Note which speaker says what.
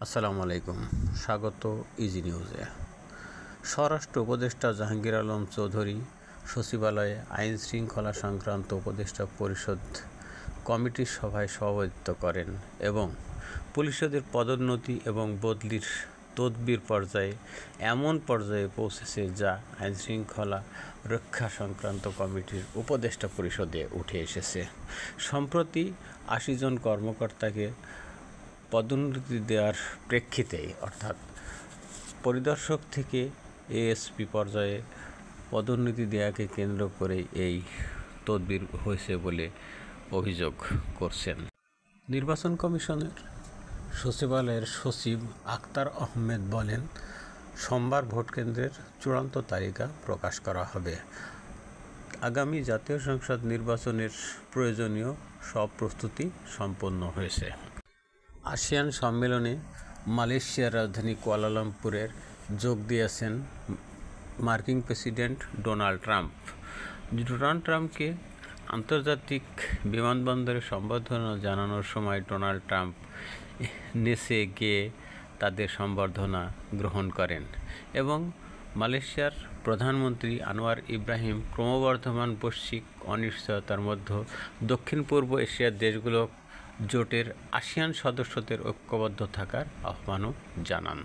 Speaker 1: আসসালামু আলাইকুম, স্বাগত ইজি নিউজে। স্বরাষ্ট্র উপদেষ্টা জাহাঙ্গীর আলম চৌধুরী সচিবালয়ে আইন শৃঙ্খলা সংক্রান্ত উপদেষ্টা পরিষদ কমিটির সভায় সভাপতিত্ব করেন এবং পুলিশদের পদোন্নতি এবং বদলির তদবির পর্যায়ে এমন পর্যায়ে পৌঁছেছে যা আইন শৃঙ্খলা রক্ষা সংক্রান্ত কমিটির উপদেষ্টা পরিষদে উঠে এসেছে। সম্প্রতি ৮০ জন কর্মকর্তাকে পদোন্নতি দেওয়ার প্রেক্ষিতেই অর্থাৎ পরিদর্শক থেকে এএসপি পর্যায়ে পদোন্নতি দেওয়াকে কেন্দ্র করে এই তদবির হয়েছে বলে অভিযোগ করছেন। নির্বাচন কমিশনের সচিবালয়ের সচিব আক্তার আহমেদ বলেন, সোমবার ভোটকেন্দ্রের চূড়ান্ত তালিকা প্রকাশ করা হবে। আগামী জাতীয় সংসদ নির্বাচনের প্রয়োজনীয় সব প্রস্তুতি সম্পন্ন হয়েছে। আসিয়ান সম্মেলনে মালয়েশিয়ার রাজধানী কুয়ালালামপুরের যোগ দিয়েছেন মার্কিন প্রেসিডেন্ট ডোনাল্ড ট্রাম্পকে আন্তর্জাতিক বিমানবন্দরে সম্বর্ধনা জানানোর সময় ডোনাল্ড ট্রাম্প নেচে গিয়ে তাদের সম্বর্ধনা গ্রহণ করেন এবং মালয়েশিয়ার প্রধানমন্ত্রী আনোয়ার ইব্রাহিম ক্রমবর্ধমান বৈশ্বিক অনিশ্চয়তার মধ্যে দক্ষিণ পূর্ব এশিয়ার দেশগুলো জোটের আসিয়ান সদস্যদের ঐক্যবদ্ধ থাকার আহ্বানও জানান।